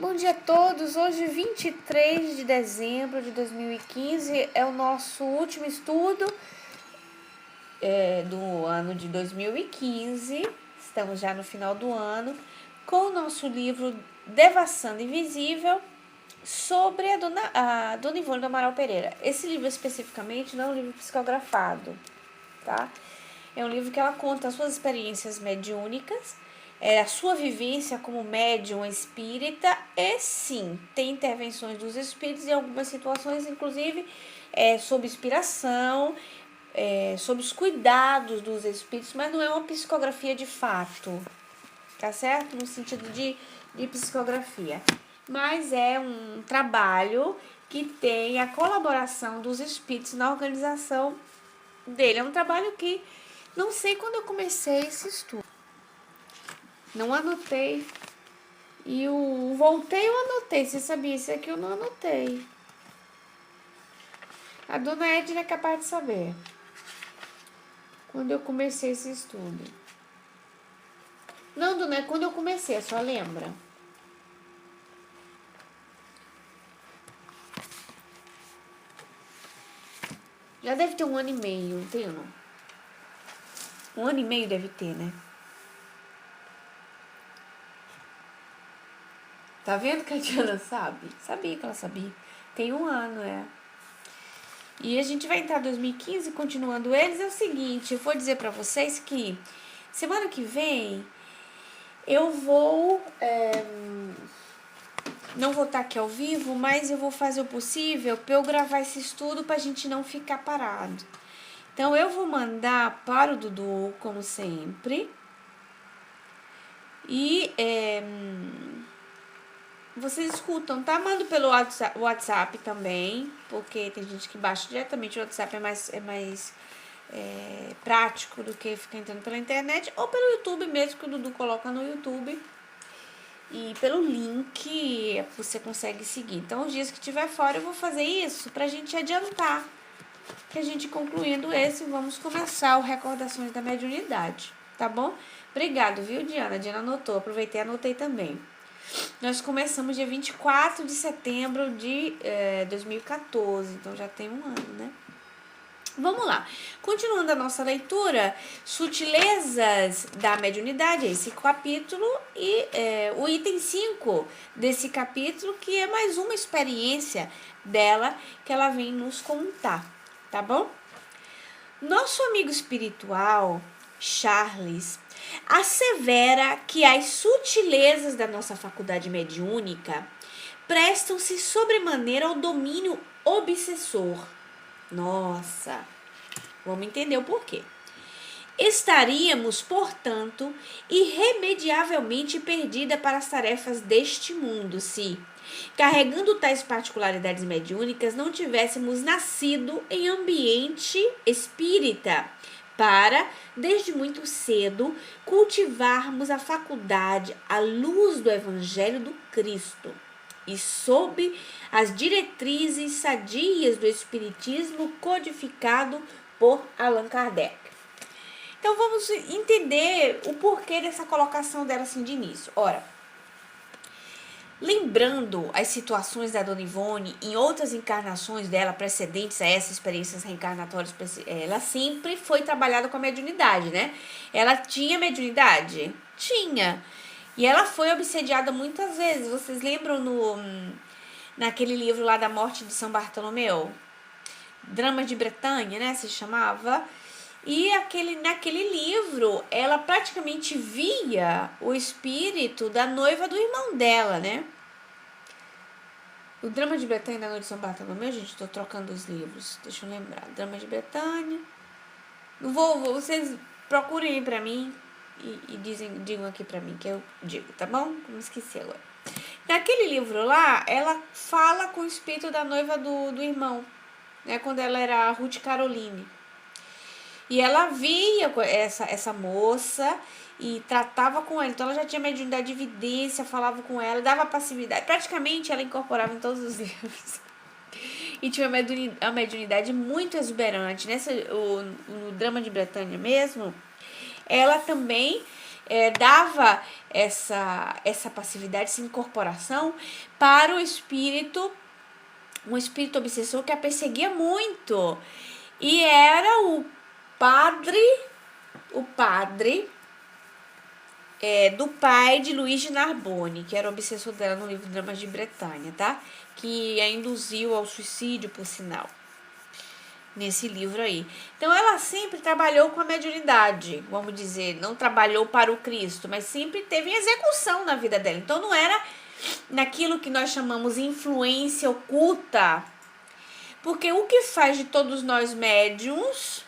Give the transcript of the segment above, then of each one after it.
Bom dia a todos. Hoje, 23 de dezembro de 2015, é o nosso último estudo do ano de 2015. Estamos já no final do ano, com o nosso livro Devassando Invisível, sobre a Dona Ivone do Amaral Pereira. Esse livro especificamente não é um livro psicografado, tá? É um livro que ela conta as suas experiências mediúnicas, a sua vivência como médium espírita, e sim, tem intervenções dos espíritos em algumas situações, inclusive sob inspiração, sobre os cuidados dos espíritos, mas não é uma psicografia de fato, tá certo? No sentido de psicografia. Mas é um trabalho que tem a colaboração dos espíritos na organização dele. É um trabalho que não sei quando eu comecei esse estudo. Não anotei. E o voltei, eu anotei. Você sabia? Isso aqui eu não anotei. A dona Edna é capaz de saber. Quando eu comecei esse estudo. Não, dona, é quando eu comecei, a senhora lembra? Já deve ter 1 ano e meio, não tem não? 1 ano e meio deve ter, né? Tá vendo que a Diana sabe? Sabia que ela sabia. Tem 1 ano, E a gente vai entrar em 2015, continuando eles. É o seguinte, eu vou dizer pra vocês que semana que vem eu vou... não vou estar aqui ao vivo, mas eu vou fazer o possível para eu gravar esse estudo pra gente não ficar parado. Então, eu vou mandar para o Dudu, como sempre. E vocês escutam, tá? Mando pelo WhatsApp também, porque tem gente que baixa diretamente o WhatsApp, é mais prático do que ficar entrando pela internet, ou pelo YouTube mesmo, que o Dudu coloca no YouTube. E pelo link você consegue seguir. Então, os dias que estiver fora, eu vou fazer isso pra gente adiantar. Que a gente concluindo esse, vamos começar o Recordações da Mediunidade, tá bom? Obrigado, viu, Diana? A Diana anotou, aproveitei e anotei também. Nós começamos dia 24 de setembro de 2014, então já tem 1 ano, né? Vamos lá. Continuando a nossa leitura, Sutilezas da Mediunidade, esse capítulo, e o item 5 desse capítulo, que é mais uma experiência dela que ela vem nos contar, tá bom? Nosso amigo espiritual, Charles, assevera que as sutilezas da nossa faculdade mediúnica prestam-se sobremaneira ao domínio obsessor. Nossa, vamos entender o porquê. Estaríamos, portanto, irremediavelmente perdida para as tarefas deste mundo se, carregando tais particularidades mediúnicas, não tivéssemos nascido em ambiente espírita para, desde muito cedo, cultivarmos a faculdade à luz do Evangelho do Cristo e sob as diretrizes sadias do Espiritismo codificado por Allan Kardec. Então, vamos entender o porquê dessa colocação dela assim de início. Ora, lembrando as situações da Dona Ivone em outras encarnações dela precedentes a essas experiências reencarnatórias, ela sempre foi trabalhada com a mediunidade, né? Ela tinha mediunidade? Tinha. E ela foi obsediada muitas vezes. Vocês lembram naquele livro lá da morte de São Bartolomeu? Dramas de Bretanha, né? Se chamava. E naquele livro, ela praticamente via o espírito da noiva do irmão dela, né? O Drama de Bretanha da Noite de São Bartolomeu, gente, tô trocando os livros. Deixa eu lembrar. Drama de Bretanha. Vocês procurem aí pra mim e digam aqui pra mim que eu digo, tá bom? Não esqueci agora. Naquele livro lá, ela fala com o espírito da noiva do irmão, né? Quando ela era a Ruth Caroline. E ela via essa moça e tratava com ela. Então, ela já tinha mediunidade de evidência, falava com ela, dava passividade. Praticamente, ela incorporava em todos os livros. E tinha uma mediunidade muito exuberante. No Drama de Bretanha mesmo, ela também dava essa passividade, essa incorporação para um espírito obsessor que a perseguia muito. E era o padre do pai de Luís de Narbonne, que era o obsessor dela no livro Dramas de Bretanha, tá? Que a induziu ao suicídio, por sinal, nesse livro aí. Então, ela sempre trabalhou com a mediunidade, vamos dizer, não trabalhou para o Cristo, mas sempre teve execução na vida dela. Então, não era naquilo que nós chamamos influência oculta, porque o que faz de todos nós médiums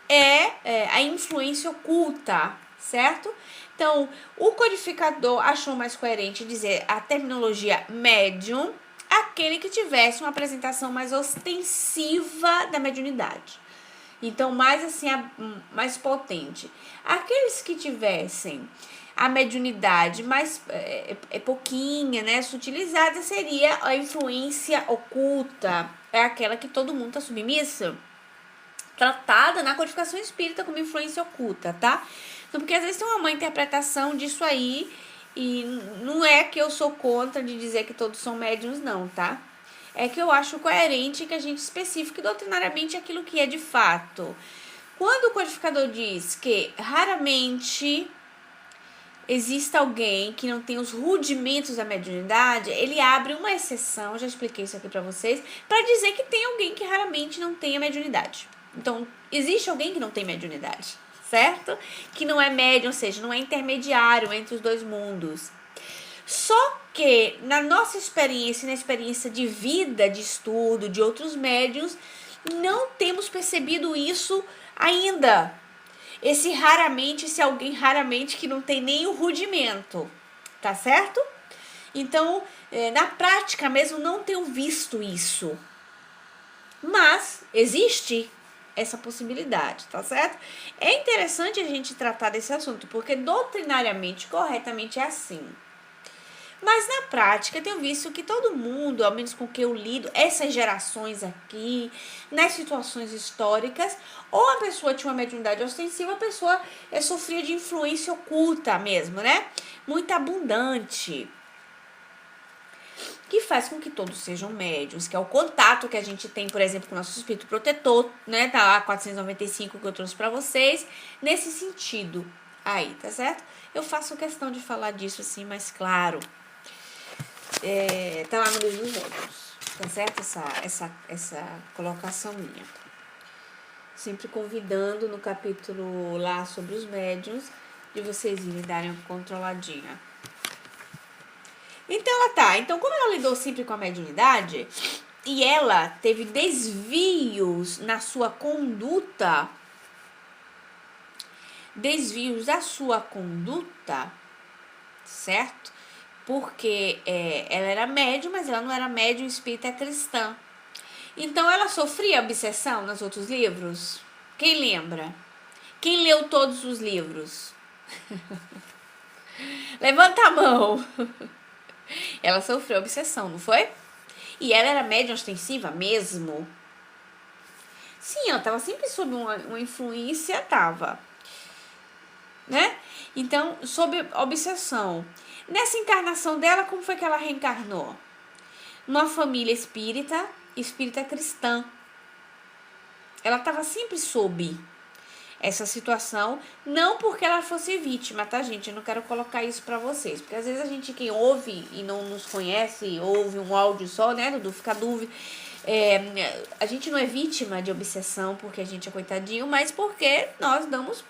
é a influência oculta, certo? Então, o codificador achou mais coerente dizer a terminologia médium, aquele que tivesse uma apresentação mais ostensiva da mediunidade. Então, mais assim, mais potente. Aqueles que tivessem a mediunidade mais pouquinha, né, sutilizada, seria a influência oculta. É aquela que todo mundo está submisso, tratada na codificação espírita como influência oculta, tá? Então, porque às vezes tem uma má interpretação disso aí, e não é que eu sou contra de dizer que todos são médiuns, não, tá? É que eu acho coerente que a gente especifique doutrinariamente aquilo que é de fato. Quando o codificador diz que raramente existe alguém que não tem os rudimentos da mediunidade, ele abre uma exceção, já expliquei isso aqui pra vocês, para dizer que tem alguém que raramente não tem a mediunidade. Então, existe alguém que não tem mediunidade, certo? Que não é médium, ou seja, não é intermediário entre os dois mundos. Só que na nossa experiência, na experiência de vida, de estudo, de outros médiuns, não temos percebido isso ainda. Esse alguém raramente que não tem nem o rudimento, tá certo? Então, na prática mesmo, não tenho visto isso. Mas existe essa possibilidade, tá certo? É interessante a gente tratar desse assunto, porque doutrinariamente, corretamente é assim. Mas na prática, eu tenho visto que todo mundo, ao menos com o que eu lido, essas gerações aqui, nas situações históricas, ou a pessoa tinha uma mediunidade ostensiva, a pessoa sofria de influência oculta mesmo, né? Muito abundante. Que faz com que todos sejam médiuns, que é o contato que a gente tem, por exemplo, com o nosso espírito protetor, né? Tá lá 495 que eu trouxe pra vocês, nesse sentido aí, tá certo? Eu faço questão de falar disso assim, mais claro. Tá lá no livro dos médiuns, tá certo? Essa colocação minha. Sempre convidando no capítulo lá sobre os médiuns, de vocês irem darem uma controladinha. Então ela tá. Então, como ela lidou sempre com a mediunidade e ela teve desvios na sua conduta, certo? Porque ela era médium, mas ela não era médium espírita cristã. Então ela sofria obsessão nos outros livros? Quem lembra? Quem leu todos os livros? Levanta a mão. Ela sofreu obsessão, não foi? E ela era médium ostensiva mesmo? Sim, ela estava sempre sob uma influência, né? Então, sob obsessão. Nessa encarnação dela, como foi que ela reencarnou? Numa família espírita cristã. Ela estava sempre sob essa situação, não porque ela fosse vítima, tá, gente? Eu não quero colocar isso pra vocês, porque às vezes a gente, quem ouve e não nos conhece, ouve um áudio só, né, Dudu, fica dúvida. A gente não é vítima de obsessão porque a gente é coitadinho, mas porque nós damos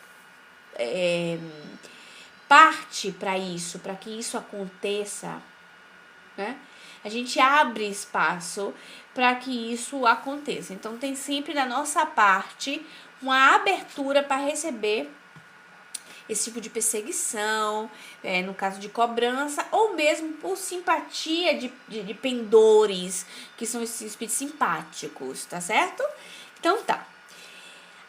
parte para isso, para que isso aconteça, né? A gente abre espaço para que isso aconteça. Então, tem sempre da nossa parte uma abertura para receber esse tipo de perseguição, no caso de cobrança, ou mesmo por simpatia de pendores, que são esses espíritos simpáticos, tá certo? Então, tá.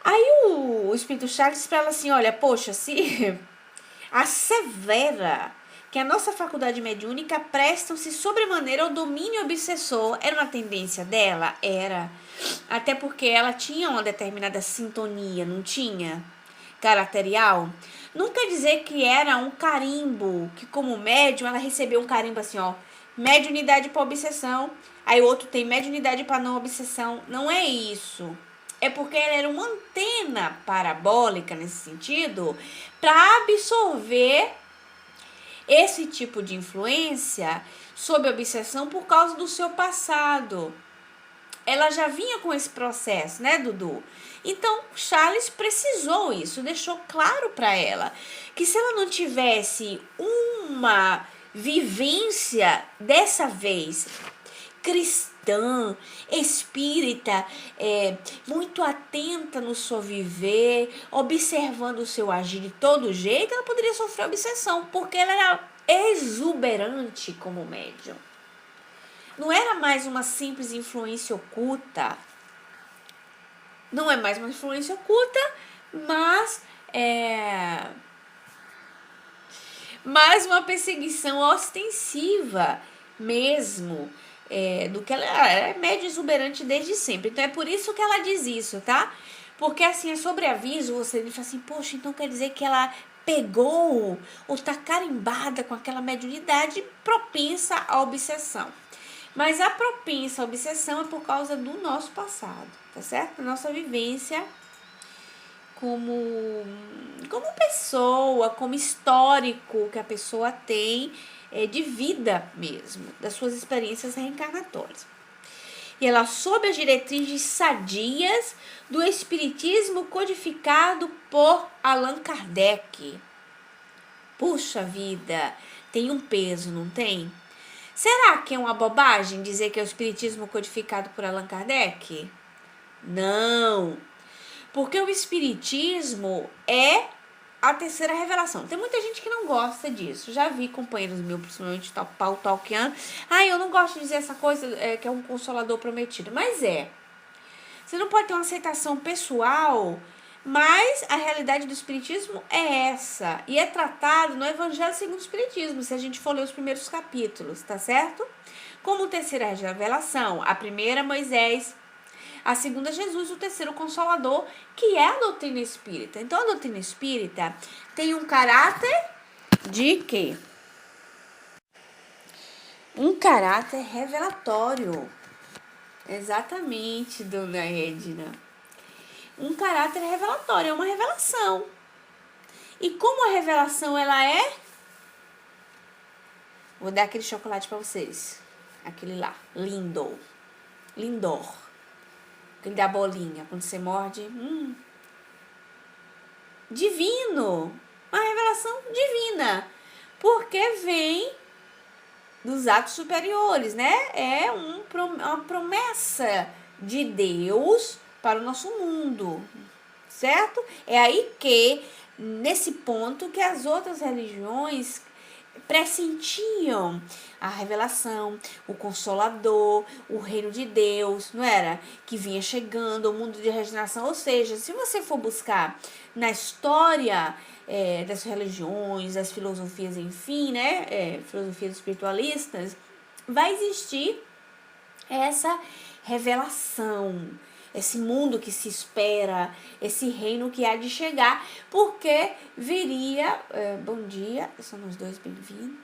Aí o espírito Charles para ela assim, olha, poxa, se assevera que a nossa faculdade mediúnica prestam-se sobremaneira ao domínio obsessor. Era uma tendência dela? Era. Até porque ela tinha uma determinada sintonia, não tinha? Caracterial. Não quer dizer que era um carimbo, que como médium ela recebeu um carimbo assim, ó, mediunidade para obsessão, aí o outro tem mediunidade para não obsessão. Não é isso. É porque ela era uma antena parabólica nesse sentido para absorver esse tipo de influência sob obsessão por causa do seu passado. Ela já vinha com esse processo, né, Dudu? Então, Charles precisou isso, deixou claro para ela que se ela não tivesse uma vivência dessa vez cristã, espírita, muito atenta no seu viver, observando o seu agir de todo jeito, ela poderia sofrer obsessão, porque ela era exuberante como médium. Não era mais uma simples influência oculta. Não é mais uma influência oculta, mas mais uma perseguição ostensiva mesmo, do que ela é média exuberante desde sempre. Então é por isso que ela diz isso, tá? Porque assim, é sobreaviso, você fala assim, poxa, então quer dizer que ela pegou ou tá carimbada com aquela mediunidade propensa à obsessão. Mas a propensa à obsessão é por causa do nosso passado, tá certo? Nossa vivência como pessoa, como histórico que a pessoa tem de vida mesmo, das suas experiências reencarnatórias. E ela sob as diretrizes sadias do espiritismo codificado por Allan Kardec. Puxa vida, tem um peso, não tem? Será que é uma bobagem dizer que é o espiritismo codificado por Allan Kardec? Não, porque o espiritismo é a terceira revelação. Tem muita gente que não gosta disso. Já vi companheiros meus, principalmente Paulo Talkiano. Eu não gosto de dizer essa coisa que é um consolador prometido. Mas você não pode ter uma aceitação pessoal, mas a realidade do espiritismo é essa. E é tratado no Evangelho segundo o Espiritismo, se a gente for ler os primeiros capítulos, tá certo? Como terceira revelação, a primeira Moisés, a segunda Jesus, o terceiro Consolador, que é a doutrina espírita. Então a doutrina espírita tem um caráter de quê? Um caráter revelatório. Exatamente, dona Edna. Um caráter revelatório, é uma revelação. E como a revelação ela é? Vou dar aquele chocolate para vocês. Aquele lá, Lindor. Aquele da bolinha, quando você morde. Divino. Uma revelação divina. Porque vem dos atos superiores, né? É uma promessa de Deus para o nosso mundo, certo? É aí que, nesse ponto, que as outras religiões pressentiam a revelação, o Consolador, o reino de Deus, não era? Que vinha chegando, o mundo de regeneração. Ou seja, se você for buscar na história das religiões, das filosofias, enfim, né? Filosofias espiritualistas, vai existir essa revelação, esse mundo que se espera, esse reino que há de chegar, porque viria, bom dia, somos dois bem-vindos,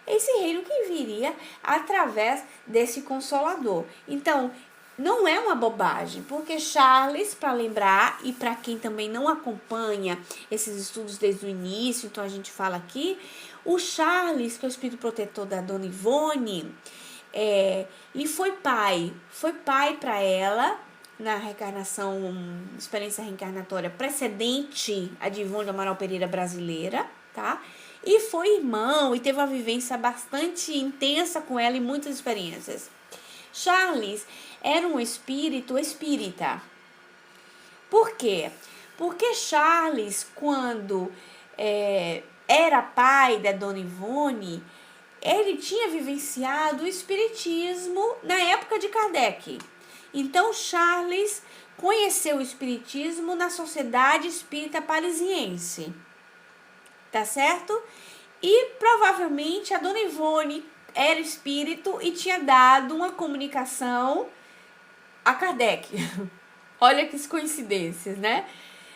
esse reino que viria através desse Consolador. Então, não é uma bobagem, porque Charles, para lembrar, e para quem também não acompanha esses estudos desde o início, então a gente fala aqui, o Charles, que é o espírito protetor da Dona Ivone, ele foi pai para ela, na reencarnação, experiência reencarnatória precedente a de Ivone do Amaral Pereira brasileira, tá? E foi irmão e teve uma vivência bastante intensa com ela e muitas experiências. Charles era um espírito espírita. Por quê? Porque Charles, quando era pai da Dona Ivone, ele tinha vivenciado o espiritismo na época de Kardec. Então, Charles conheceu o espiritismo na Sociedade Espírita Parisiense, tá certo? E provavelmente a Dona Ivone era espírito e tinha dado uma comunicação a Kardec. Olha que coincidências, né?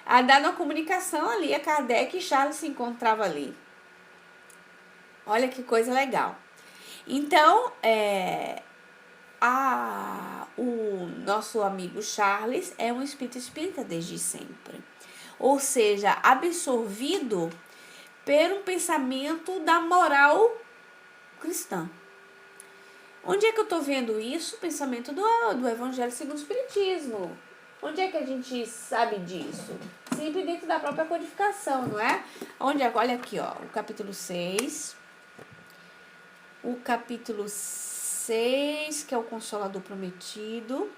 a dar uma comunicação ali, a Kardec e Charles se encontravam ali. Olha que coisa legal. Então, o nosso amigo Charles é um espírito espírita desde sempre. Ou seja, absorvido por um pensamento da moral cristã. Onde é que eu estou vendo isso? O pensamento do Evangelho segundo o Espiritismo. Onde é que a gente sabe disso? Sempre dentro da própria codificação, não é? Onde é? Olha aqui, ó, o capítulo 6. O capítulo 6, que é o Consolador Prometido.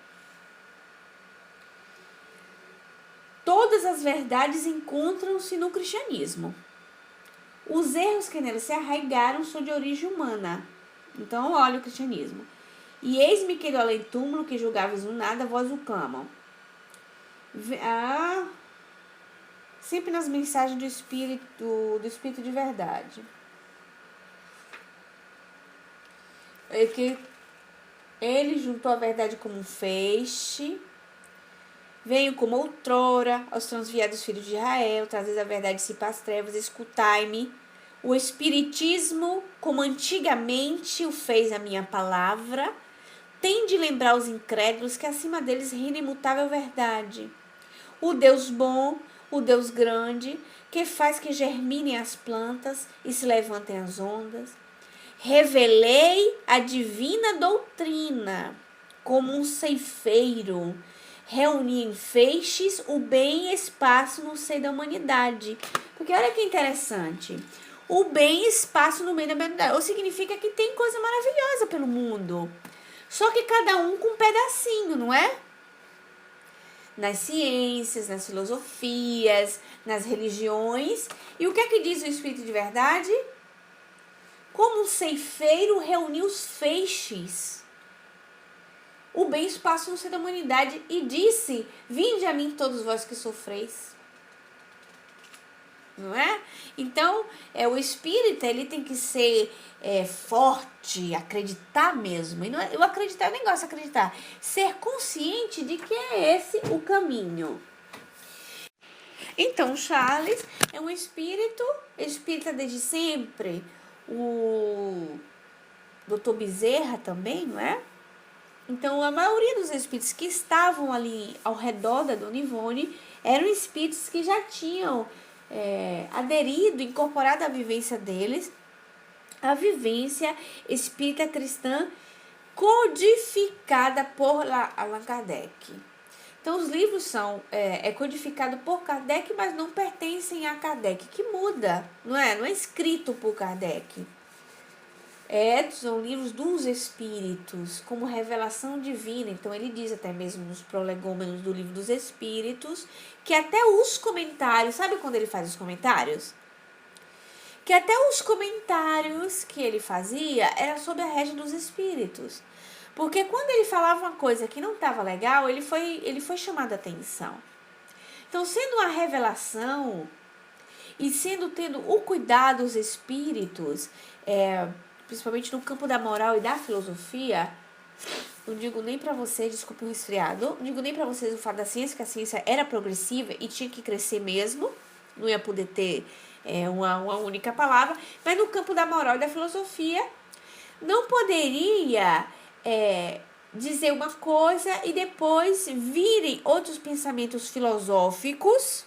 Todas as verdades encontram-se no cristianismo. Os erros que nele se arraigaram são de origem humana. Então, olha o cristianismo. E eis-me que do além-túmulo, que julgáveis o nada, vós o clamam. Sempre nas mensagens do Espírito de verdade. É que ele juntou a verdade como um feixe. Venho como outrora aos transviados filhos de Israel, trazeis a verdade dissipa as trevas, escutai-me. O Espiritismo, como antigamente o fez a minha palavra, tem de lembrar os incrédulos que acima deles reina imutável verdade. O Deus bom, o Deus grande, que faz que germinem as plantas e se levantem as ondas. Revelei a divina doutrina como um ceifeiro, reuni em feixes o bem e espaço no seio da humanidade. Porque olha que interessante. O bem e espaço no meio da humanidade. Ou significa que tem coisa maravilhosa pelo mundo. Só que cada um com um pedacinho, não é? Nas ciências, nas filosofias, nas religiões. E o que é que diz o Espírito de verdade? Como um ceifeiro reuniu os feixes. O bem e espaço no seio da humanidade. E disse, vinde a mim todos vós que sofreis. Não é? Então, o espírita, ele tem que ser forte, acreditar mesmo. E não é, eu acreditar, eu nem gosto de acreditar. Ser consciente de que é esse o caminho. Então, Charles é um espírita desde sempre. O Dr. Bezerra também, não é? Então, a maioria dos espíritos que estavam ali ao redor da Dona Ivone eram espíritos que já tinham aderido, incorporado à vivência deles, a vivência espírita cristã codificada por Allan Kardec. Então, os livros são codificados por Kardec, mas não pertencem a Kardec, que muda, não é? Não é escrito por Kardec. São livros dos Espíritos, como revelação divina. Então, ele diz até mesmo nos prolegômenos do livro dos Espíritos, que até os comentários, sabe quando ele faz os comentários? Que até os comentários que ele fazia era sob a régia dos Espíritos. Porque quando ele falava uma coisa que não estava legal, ele foi chamado a atenção. Então, sendo uma revelação e tendo o cuidado dos Espíritos, principalmente no campo da moral e da filosofia, não digo nem para vocês, desculpe o resfriado, não digo nem para vocês o fato da ciência, que a ciência era progressiva e tinha que crescer mesmo, não ia poder ter uma única palavra, mas no campo da moral e da filosofia, não poderia dizer uma coisa e depois virem outros pensamentos filosóficos,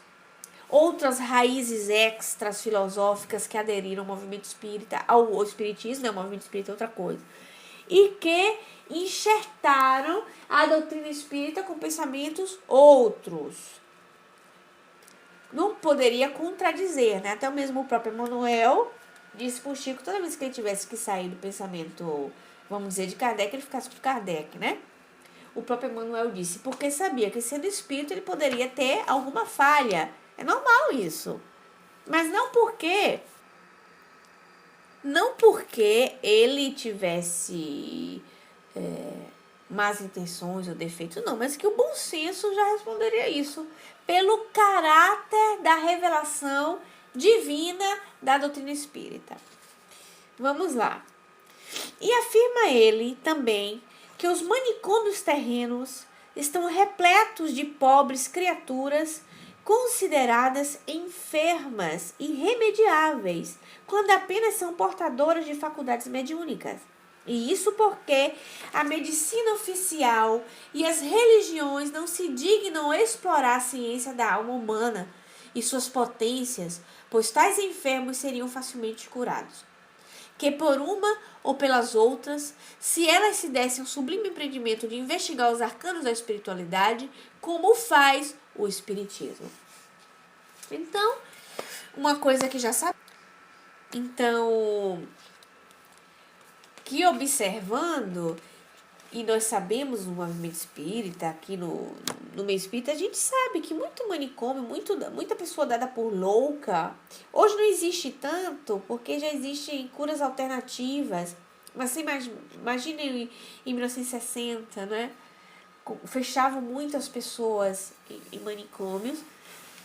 outras raízes extras filosóficas que aderiram ao movimento espírita, ao espiritismo, né? O movimento espírita é outra coisa, e que enxertaram a doutrina espírita com pensamentos outros. Não poderia contradizer, né? Até mesmo o próprio Emmanuel disse para o Chico, toda vez que ele tivesse que sair do pensamento, vamos dizer, de Kardec, ele ficasse com Kardec, né? O próprio Emmanuel disse, porque sabia que sendo espírito ele poderia ter alguma falha. É normal isso. Mas não porque ele tivesse más intenções ou defeitos, não, mas que o bom senso já responderia isso, pelo caráter da revelação divina da doutrina espírita. Vamos lá. E afirma ele também que os manicômios terrenos estão repletos de pobres criaturas consideradas enfermas, irremediáveis, quando apenas são portadoras de faculdades mediúnicas. E isso porque a medicina oficial e as religiões não se dignam explorar a ciência da alma humana e suas potências, pois tais enfermos seriam facilmente curados. Que por uma ou pelas outras, se elas se dessem o sublime empreendimento de investigar os arcanos da espiritualidade, como faz o Espiritismo. Então, uma coisa que já sabe. Então, que observando, e nós sabemos no movimento espírita, aqui no meio espírita, a gente sabe que muito manicômio, muita pessoa dada por louca, hoje não existe tanto, porque já existem curas alternativas. Mas você imagina em 1960, né? Fechavam muitas pessoas em manicômios,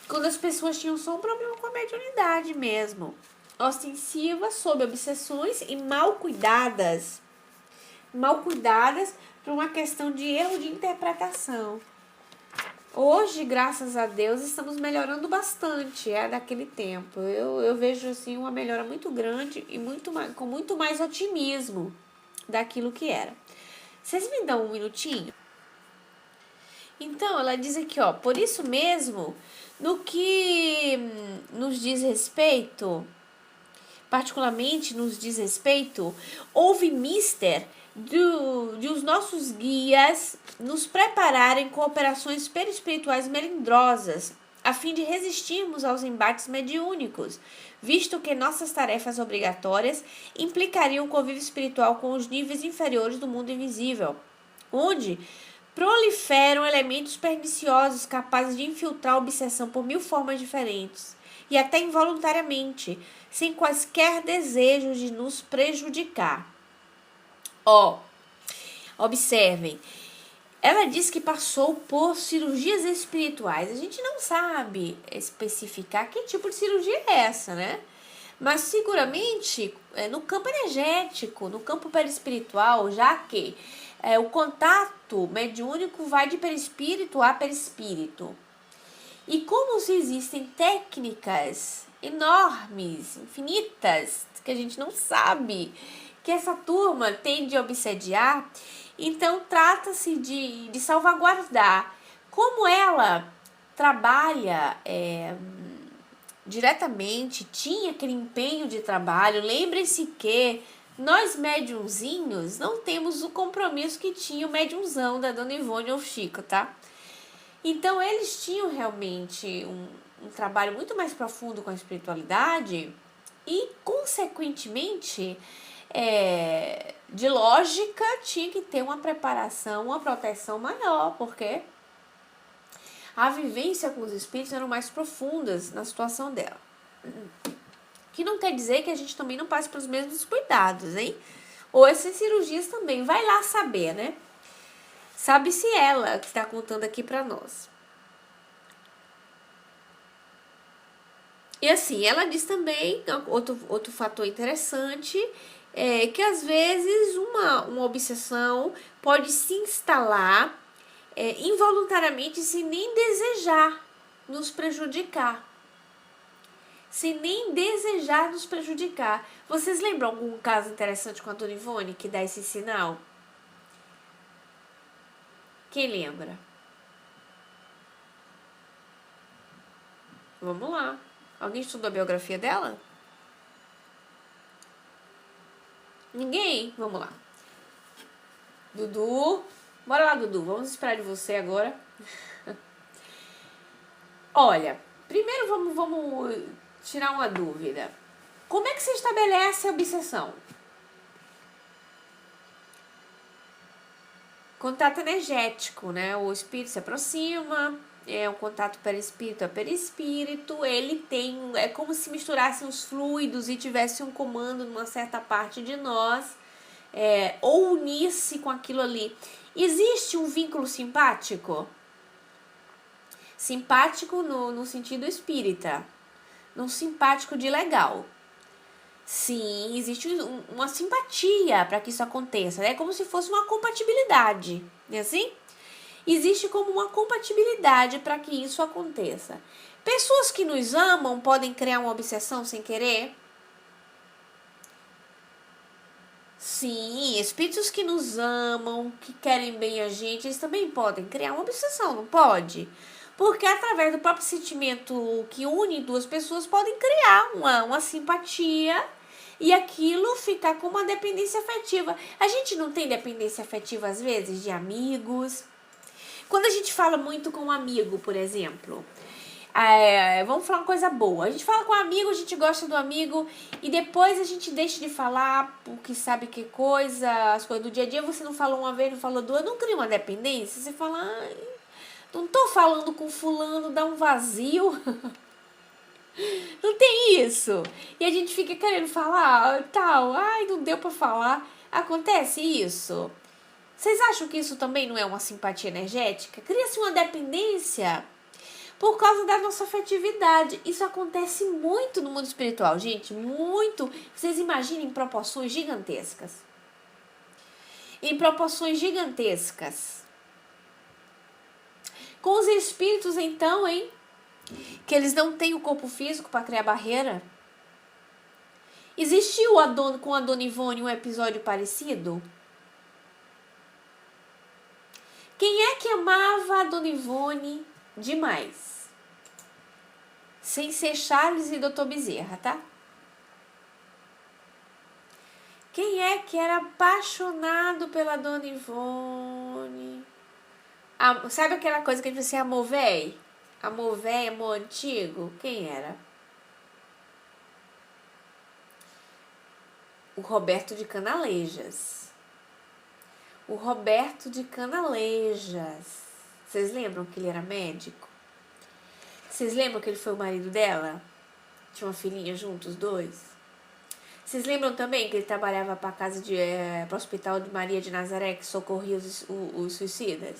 quando as pessoas tinham só um problema com a mediunidade mesmo, ostensiva, sob obsessões e mal cuidadas por uma questão de erro de interpretação. Hoje, graças a Deus, estamos melhorando bastante, daquele tempo. Eu vejo assim uma melhora muito grande e com muito mais otimismo daquilo que era. Vocês me dão um minutinho? Então, ela diz aqui, por isso mesmo, no que nos diz respeito, particularmente nos diz respeito, houve mister de os nossos guias nos prepararem com operações perispirituais melindrosas, a fim de resistirmos aos embates mediúnicos, visto que nossas tarefas obrigatórias implicariam o convívio espiritual com os níveis inferiores do mundo invisível, onde proliferam elementos perniciosos capazes de infiltrar a obsessão por mil formas diferentes, e até involuntariamente, sem quaisquer desejos de nos prejudicar. Observem, ela diz que passou por cirurgias espirituais. A gente não sabe especificar que tipo de cirurgia é essa, né? Mas seguramente no campo energético, no campo perispiritual, já que o contato mediúnico vai de perispírito a perispírito. E como se existem técnicas enormes, infinitas, que a gente não sabe, que essa turma tem de obsediar, então trata-se de salvaguardar. Como ela trabalha diretamente, tinha aquele empenho de trabalho, lembrem-se que nós médiumzinhos não temos o compromisso que tinha o médiumzão da Dona Ivone ou Chico, tá? Então eles tinham realmente um trabalho muito mais profundo com a espiritualidade e, consequentemente, de lógica, tinha que ter uma preparação, uma proteção maior, porque a vivência com os espíritos eram mais profundas na situação dela. Que não quer dizer que a gente também não passe pelos mesmos cuidados, hein? Ou essas cirurgias também, vai lá saber, né? Sabe-se ela que está contando aqui para nós. E assim, ela diz também, outro fator interessante, que às vezes uma obsessão pode se instalar involuntariamente sem nem desejar nos prejudicar. Sem nem desejar nos prejudicar. Vocês lembram algum caso interessante com a Dona Ivone que dá esse sinal? Quem lembra? Vamos lá. Alguém estudou a biografia dela? Ninguém? Vamos lá. Dudu. Bora lá, Dudu. Vamos esperar de você agora. Olha, primeiro vamos tirar uma dúvida. Como é que se estabelece a obsessão? Contato energético, né? O espírito se aproxima, um contato perispírito a perispírito, ele tem, é como se misturassem os fluidos e tivesse um comando numa certa parte de nós, ou unisse com aquilo ali. Existe um vínculo simpático? Simpático no sentido espírita, num simpático de legal. Sim, existe uma simpatia para que isso aconteça, né? É como se fosse uma compatibilidade, não é assim? Existe como uma compatibilidade para que isso aconteça. Pessoas que nos amam podem criar uma obsessão sem querer? Sim, espíritos que nos amam, que querem bem a gente, eles também podem criar uma obsessão, não pode? Porque através do próprio sentimento que une duas pessoas, podem criar uma simpatia e aquilo ficar com uma dependência afetiva. A gente não tem dependência afetiva, às vezes, de amigos. Quando a gente fala muito com um amigo, por exemplo, vamos falar uma coisa boa. A gente fala com um amigo, a gente gosta do amigo e depois a gente deixa de falar porque sabe que coisa, as coisas do dia a dia, você não falou uma vez, não falou duas, não cria uma dependência. Você fala, ai, não tô falando com fulano, dá um vazio. Não tem isso. E a gente fica querendo falar tal, ai, não deu pra falar. Acontece isso. Vocês acham que isso também não é uma simpatia energética? Cria-se uma dependência por causa da nossa afetividade. Isso acontece muito no mundo espiritual, gente, muito. Vocês imaginem em proporções gigantescas. Em proporções gigantescas. Com os espíritos, então, hein? Que eles não têm o corpo físico para criar barreira. Existiu com a Dona Ivone um episódio parecido? Quem é que amava a Dona Ivone demais? Sem ser Charles e Dr. Bezerra, tá? Quem é que era apaixonado pela Dona Ivone? Sabe aquela coisa que a gente diz assim, amor véi? Amor véi, amor antigo? Quem era? O Roberto de Canalejas. O Roberto de Canalejas. Vocês lembram que ele era médico? Vocês lembram que ele foi o marido dela? Tinha uma filhinha juntos, os dois? Vocês lembram também que ele trabalhava para o Hospital de Maria de Nazaré, que socorria os suicidas?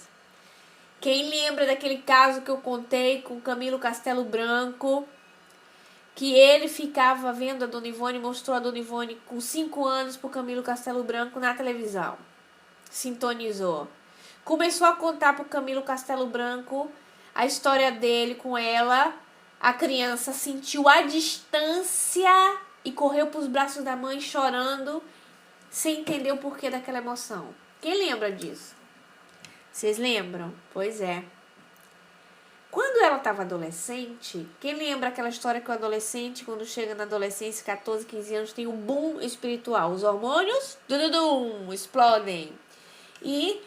Quem lembra daquele caso que eu contei com Camilo Castelo Branco, que ele ficava vendo a Dona Ivone, mostrou a Dona Ivone com 5 anos pro Camilo Castelo Branco na televisão. Sintonizou. Começou a contar pro Camilo Castelo Branco a história dele com ela. A criança sentiu a distância e correu pros braços da mãe chorando, sem entender o porquê daquela emoção. Quem lembra disso? Vocês lembram? Pois é. Quando ela estava adolescente, quem lembra aquela história que o adolescente, quando chega na adolescência, 14, 15 anos, tem um boom espiritual. Os hormônios, explodem. E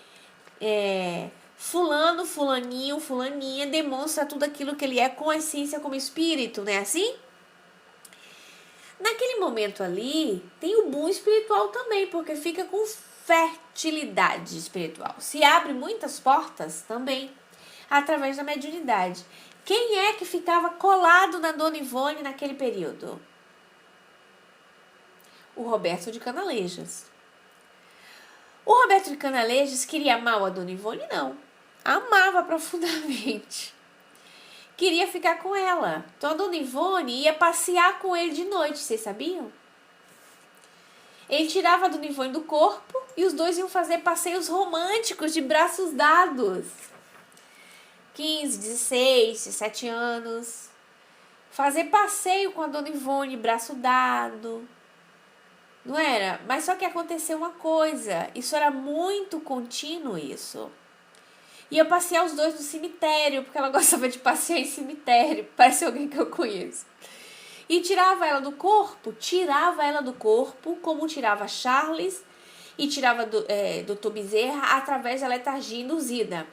fulano, fulaninho, fulaninha demonstra tudo aquilo que ele é com a essência como espírito, não é assim? Naquele momento ali, tem o boom espiritual também, porque fica com fertilidade espiritual. Se abre muitas portas também, através da mediunidade. Quem é que ficava colado na Dona Ivone naquele período? O Roberto de Canalejas. O Roberto de Canalejas queria mal a Dona Ivone? Não. Amava profundamente. Queria ficar com ela. Então a Dona Ivone ia passear com ele de noite, vocês sabiam? Ele tirava a Dona Ivone do corpo e os dois iam fazer passeios românticos de braços dados. 15, 16, 17 anos. Fazer passeio com a Dona Ivone, braço dado. Não era? Mas só que aconteceu uma coisa. Isso era muito contínuo, isso. Ia passear os dois no cemitério, porque ela gostava de passear em cemitério. Parece alguém que eu conheço. E tirava ela do corpo, como tirava Charles e tirava Dr. Bezerra através da letargia induzida.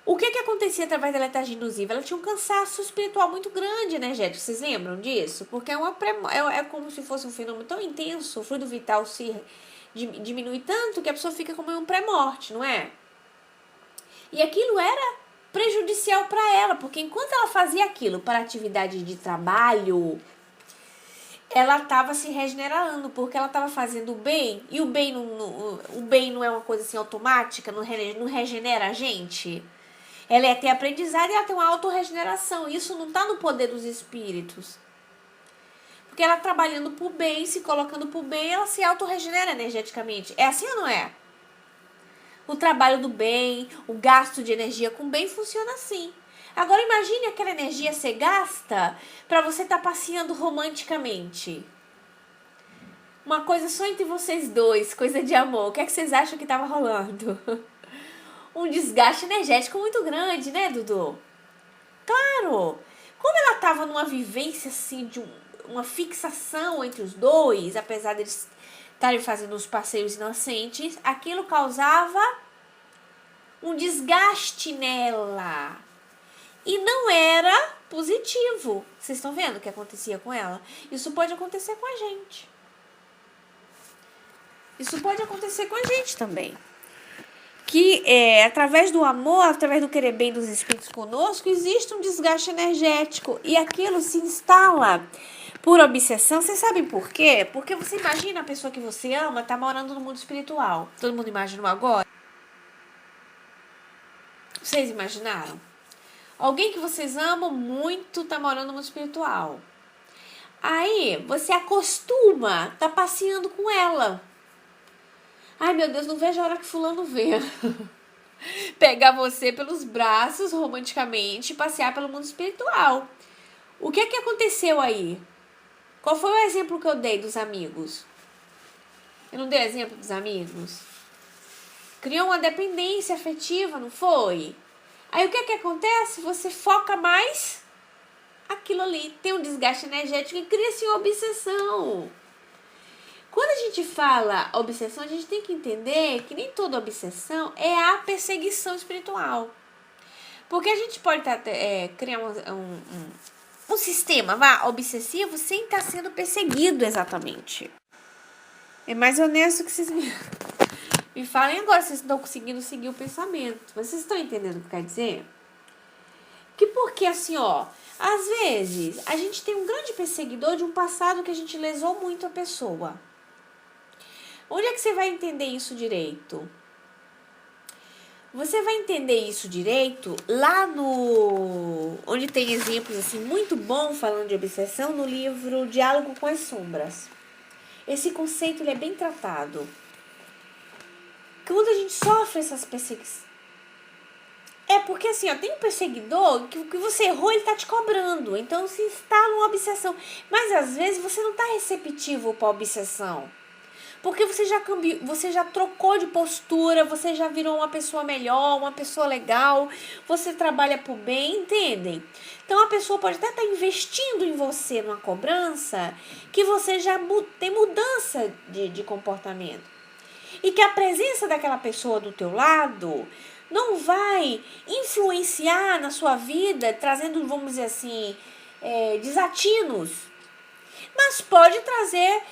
O que acontecia através da letargia induziva? Ela tinha um cansaço espiritual muito grande, energético. Vocês lembram disso? Porque é como se fosse um fenômeno tão intenso, o fluido vital se diminui tanto que a pessoa fica como um pré-morte, não é? E aquilo era prejudicial para ela, porque enquanto ela fazia aquilo para atividade de trabalho, ela estava se regenerando, porque ela estava fazendo o bem, e o bem não é uma coisa assim automática, não regenera a gente. Ela é ter aprendizado e ela tem uma autorregeneração. Isso não está no poder dos espíritos. Porque ela trabalhando por bem, se colocando por bem, ela se autorregenera energeticamente. É assim ou não é? O trabalho do bem, o gasto de energia com bem funciona assim. Agora imagine aquela energia ser gasta para você estar passeando romanticamente. Uma coisa só entre vocês dois, coisa de amor. O que é que vocês acham que estava rolando? Um desgaste energético muito grande, né, Dudu? Claro! Como ela estava numa vivência assim, de uma fixação entre os dois, apesar deles estarem fazendo os passeios inocentes, aquilo causava um desgaste nela. E não era positivo. Vocês estão vendo o que acontecia com ela? Isso pode acontecer com a gente. Isso pode acontecer com a gente também. Que através do amor, através do querer bem dos espíritos conosco, existe um desgaste energético. E aquilo se instala por obsessão. Vocês sabem por quê? Porque você imagina a pessoa que você ama tá morando no mundo espiritual. Todo mundo imaginou agora? Vocês imaginaram? Alguém que vocês amam muito tá morando no mundo espiritual. Aí você acostuma, tá passeando com ela. Ai, meu Deus, não vejo a hora que fulano venha. Pegar você pelos braços romanticamente e passear pelo mundo espiritual. O que é que aconteceu aí? Qual foi o exemplo que eu dei dos amigos? Eu não dei exemplo dos amigos? Criou uma dependência afetiva, não foi? Aí o que é que acontece? Você foca mais aquilo ali. Tem um desgaste energético e cria-se uma obsessão. Quando a gente fala obsessão, a gente tem que entender que nem toda obsessão é a perseguição espiritual. Porque a gente pode criar um sistema obsessivo sem estar sendo perseguido exatamente. É mais honesto que vocês me falem agora, vocês estão conseguindo seguir o pensamento. Vocês estão entendendo o que quer dizer? Que porque assim, às vezes a gente tem um grande perseguidor de um passado que a gente lesou muito a pessoa. Onde é que você vai entender isso direito? Você vai entender isso direito lá no... onde tem exemplos assim muito bons falando de obsessão, no livro Diálogo com as Sombras. Esse conceito ele é bem tratado. Quando a gente sofre essas perseguições... É porque assim, tem um perseguidor que você errou, ele tá te cobrando. Então se instala uma obsessão. Mas às vezes você não tá receptivo para a obsessão. Porque você já trocou de postura, você já virou uma pessoa melhor, uma pessoa legal, você trabalha pro bem, entendem? Então a pessoa pode até estar investindo em você numa cobrança que você já tem mudança de comportamento. E que a presença daquela pessoa do teu lado não vai influenciar na sua vida, trazendo, vamos dizer assim, desatinos. Mas pode trazer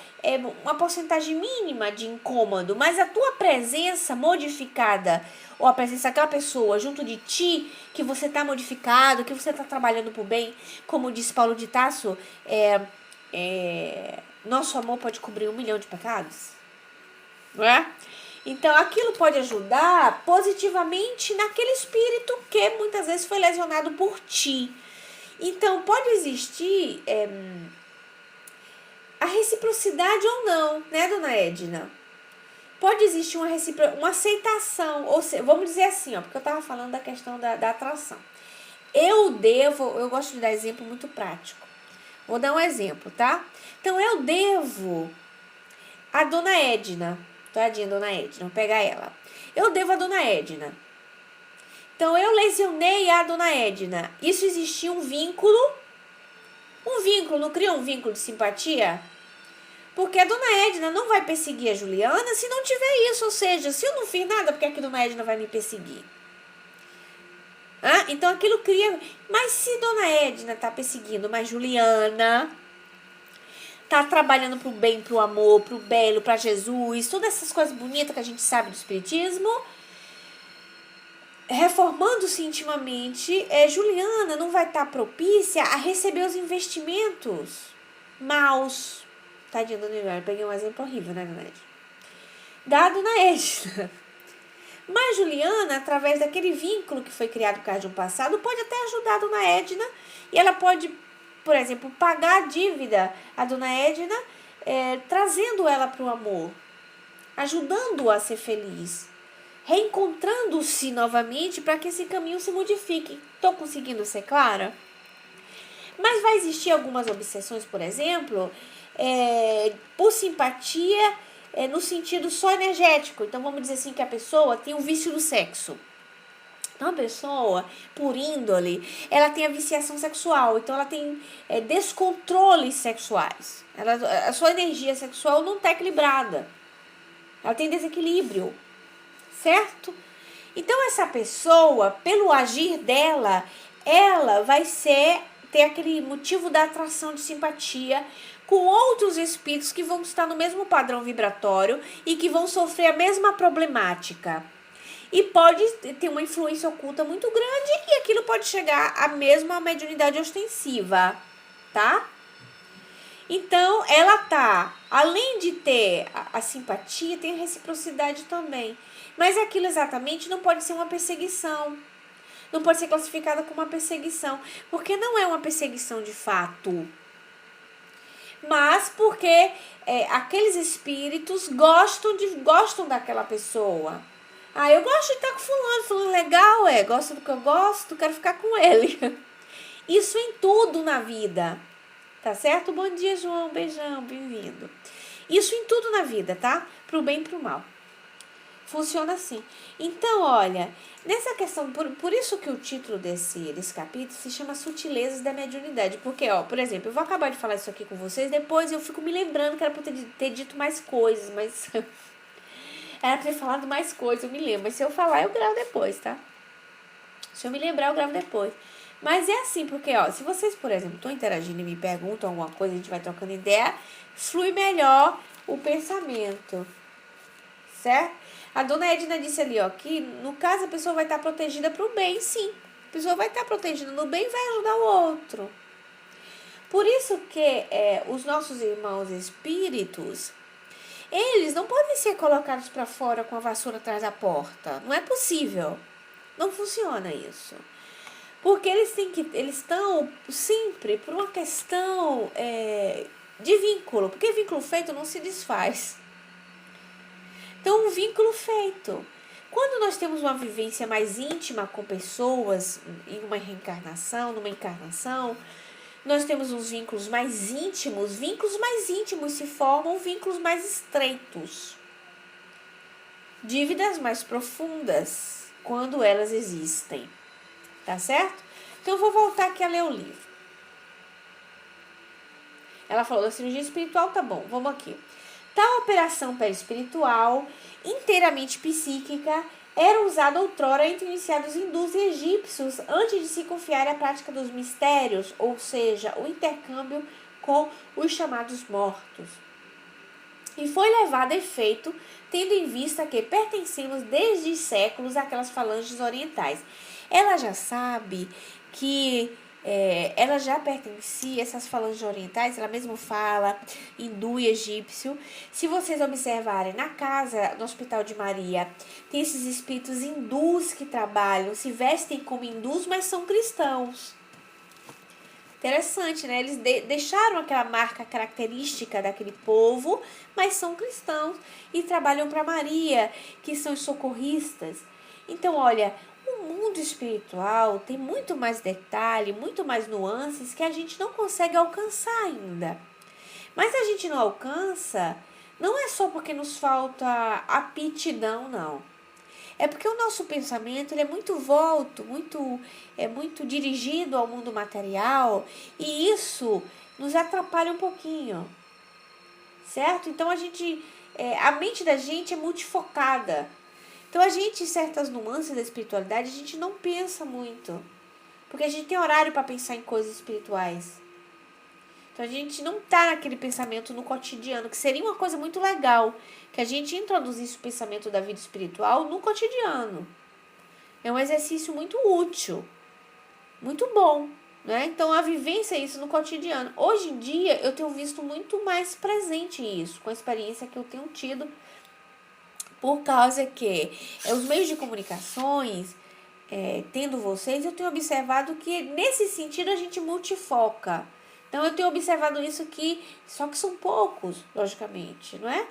uma porcentagem mínima de incômodo, mas a tua presença modificada, ou a presença daquela pessoa junto de ti, que você está modificado, que você está trabalhando por bem, como disse Paulo de Tarso, nosso amor pode cobrir 1 milhão de pecados, não é? Então aquilo pode ajudar positivamente naquele espírito que muitas vezes foi lesionado por ti. Então pode existir a reciprocidade ou não, né, dona Edna? Pode existir uma aceitação, ou seja, vamos dizer assim, porque eu estava falando da questão da atração. Eu gosto de dar exemplo muito prático. Vou dar um exemplo, tá? Então, eu devo a dona Edna, tadinha, dona Edna, vou pegar ela. Eu devo a dona Edna. Então, eu lesionei a dona Edna. Isso existia um vínculo? Não cria um vínculo de simpatia? Porque a dona Edna não vai perseguir a Juliana se não tiver isso. Ou seja, se eu não fiz nada, por que a dona Edna vai me perseguir? Então aquilo cria... Mas se dona Edna tá perseguindo, mas Juliana tá trabalhando pro bem, pro amor, pro belo, pra Jesus, todas essas coisas bonitas que a gente sabe do espiritismo, reformando-se intimamente, Juliana não vai estar propícia a receber os investimentos maus. Tadinha, dona Edna, peguei um exemplo horrível, né, dona Edna? Da dona Edna. Mas Juliana, através daquele vínculo que foi criado por causa de um passado, pode até ajudar a dona Edna. E ela pode, por exemplo, pagar a dívida à dona Edna, trazendo ela para o amor, ajudando-a a ser feliz. reencontrando-se novamente para que esse caminho se modifique. Estou conseguindo ser clara? Mas vai existir algumas obsessões, por exemplo, por simpatia, no sentido só energético. Então, vamos dizer assim que a pessoa tem um vício do sexo. Então, a pessoa, por índole, ela tem a viciação sexual. Então, ela tem descontroles sexuais. A sua energia sexual não está equilibrada. Ela tem desequilíbrio, certo? Então, essa pessoa, pelo agir dela, ela vai ter aquele motivo da atração de simpatia com outros espíritos que vão estar no mesmo padrão vibratório e que vão sofrer a mesma problemática. E pode ter uma influência oculta muito grande e aquilo pode chegar à mesma mediunidade ostensiva, tá? Então, ela tá, além de ter a simpatia, tem a reciprocidade também. Mas aquilo exatamente não pode ser uma perseguição. Não pode ser classificada como uma perseguição. Porque não é uma perseguição de fato. Mas porque aqueles espíritos gostam daquela pessoa. Ah, eu gosto de estar com fulano legal, gosta do que eu gosto, quero ficar com ele. Isso em tudo na vida, tá certo? Bom dia, João, beijão, bem-vindo. Isso em tudo na vida, tá? Pro bem e pro mal. Funciona assim. Então, olha, nessa questão, por isso que o título desse capítulo se chama Sutilezas da Mediunidade. Porque, ó, por exemplo, eu vou acabar de falar isso aqui com vocês, depois eu fico me lembrando que era pra ter dito mais coisas, mas... era pra ter falado mais coisas, eu me lembro. Mas se eu falar, eu gravo depois, tá? Se eu me lembrar, eu gravo depois. Mas é assim, porque, ó, se vocês, por exemplo, estão interagindo e me perguntam alguma coisa, a gente vai trocando ideia, flui melhor o pensamento, certo? A dona Edna disse ali, ó, que no caso a pessoa vai estar protegida pro bem, sim. A pessoa vai estar protegida no bem e vai ajudar o outro. Por isso que os nossos irmãos espíritos, eles não podem ser colocados para fora com a vassoura atrás da porta. Não é possível. Não funciona isso. Porque eles estão sempre por uma questão de vínculo. Porque vínculo feito não se desfaz. Então, um vínculo feito. Quando nós temos uma vivência mais íntima com pessoas, em uma reencarnação, numa encarnação, nós temos uns vínculos mais íntimos se formam vínculos mais estreitos. Dívidas mais profundas, quando elas existem. Tá certo? Então, eu vou voltar aqui a ler o livro. Ela falou da cirurgia espiritual, tá bom, vamos aqui. Tal operação perispiritual, inteiramente psíquica, era usada outrora entre iniciados hindus e egípcios antes de se confiar à prática dos mistérios, ou seja, o intercâmbio com os chamados mortos. E foi levada a efeito, tendo em vista que pertencemos desde séculos àquelas falanges orientais. Ela já sabe que ela já pertencia a essas falanges orientais, ela mesma fala, hindu e egípcio. Se vocês observarem, na casa, no Hospital de Maria, tem esses espíritos hindus que trabalham, se vestem como hindus, mas são cristãos. Interessante, né? Eles deixaram aquela marca característica daquele povo, mas são cristãos e trabalham para Maria, que são os socorristas. Então, olha, o mundo espiritual tem muito mais detalhe, muito mais nuances que a gente não consegue alcançar ainda. Mas a gente não alcança, não é só porque nos falta aptidão, não. É porque o nosso pensamento ele é muito volto, muito dirigido ao mundo material e isso nos atrapalha um pouquinho, certo? Então a mente da gente é multifocada. Então a gente, em certas nuances da espiritualidade, a gente não pensa muito, porque a gente tem horário para pensar em coisas espirituais. Então a gente não tá naquele pensamento no cotidiano, que seria uma coisa muito legal, que a gente introduzisse o pensamento da vida espiritual no cotidiano. É um exercício muito útil, muito bom, né? Então a vivência é isso no cotidiano. Hoje em dia eu tenho visto muito mais presente isso, com a experiência que eu tenho tido, por causa que os meios de comunicações, tendo vocês, eu tenho observado que nesse sentido a gente multifoca. Então, eu tenho observado isso aqui, só que são poucos, logicamente, não é?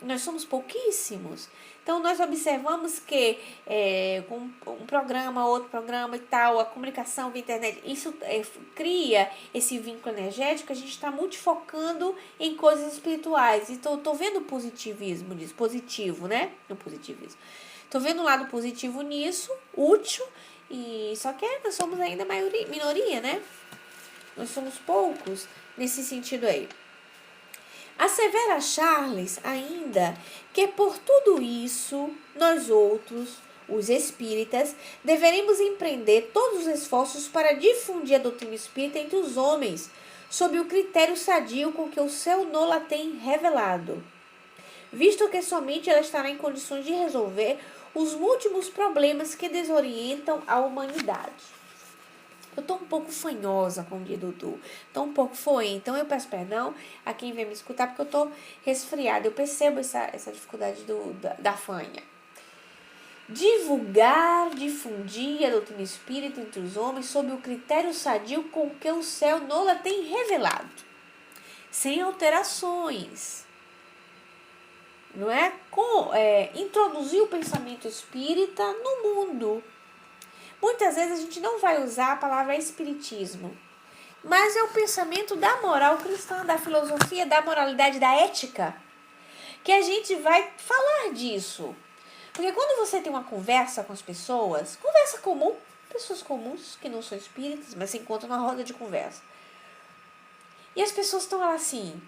Nós somos pouquíssimos. Então, nós observamos que com um programa, outro programa e tal, a comunicação via internet, isso cria esse vínculo energético, a gente está multifocando em coisas espirituais. E tô vendo o positivismo nisso, positivo, né? Não positivismo. Tô vendo um lado positivo nisso, útil, e só que nós somos ainda minoria, né? Nós somos poucos nesse sentido aí. Assevera Charles ainda que por tudo isso, nós outros, os espíritas, deveríamos empreender todos os esforços para difundir a doutrina espírita entre os homens, sob o critério sadio com que o céu nola tem revelado, visto que somente ela estará em condições de resolver os múltiplos problemas que desorientam a humanidade. Eu tô um pouco fanhosa, como diz Dudu. Tô um pouco foente. Então eu peço perdão a quem vem me escutar, porque eu tô resfriada. Eu percebo essa dificuldade da fanha. Divulgar, difundir a doutrina espírita entre os homens sob o critério sadio com que o céu nola tem revelado. Sem alterações. Não é? Introduzir o pensamento espírita no mundo. Muitas vezes a gente não vai usar a palavra espiritismo, mas é o pensamento da moral cristã, da filosofia, da moralidade, da ética, que a gente vai falar disso. Porque quando você tem uma conversa com as pessoas, conversa comum, pessoas comuns que não são espíritas, mas se encontram numa roda de conversa. E as pessoas estão lá assim,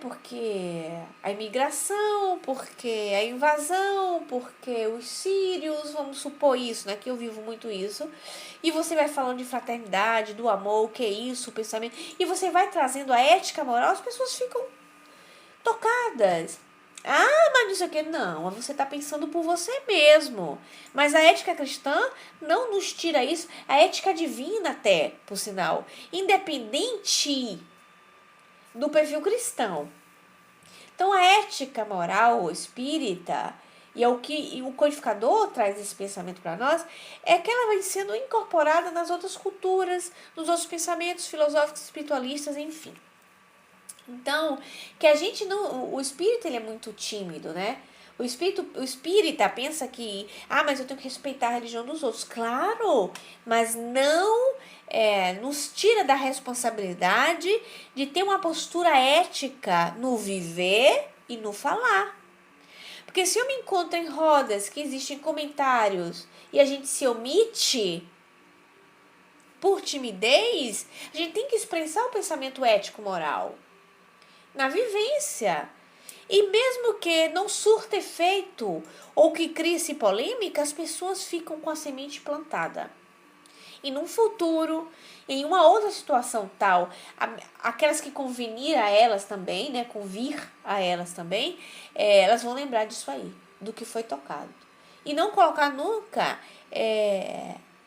porque a imigração, porque a invasão, porque os sírios, vamos supor isso, né? Que eu vivo muito isso. E você vai falando de fraternidade, do amor, o que é isso, o pensamento. E você vai trazendo a ética moral, as pessoas ficam tocadas. Ah, mas isso aqui não, você está pensando por você mesmo. Mas a ética cristã não nos tira isso, a ética divina até, por sinal, independente do perfil cristão. Então, a ética moral espírita, e o codificador traz esse pensamento para nós, é que ela vai sendo incorporada nas outras culturas, nos outros pensamentos filosóficos, espiritualistas, enfim. Então, que a gente não... O espírito, ele é muito tímido, né? O espírita pensa que, mas eu tenho que respeitar a religião dos outros. Claro, mas não nos tira da responsabilidade de ter uma postura ética no viver e no falar. Porque se eu me encontro em rodas que existem comentários e a gente se omite por timidez, a gente tem que expressar o pensamento ético-moral na vivência. E mesmo que não surta efeito ou que crie-se polêmica, as pessoas ficam com a semente plantada. E num futuro, em uma outra situação tal, aquelas que convenir a elas também, né, convir a elas também, elas vão lembrar disso aí, do que foi tocado. E não colocar nunca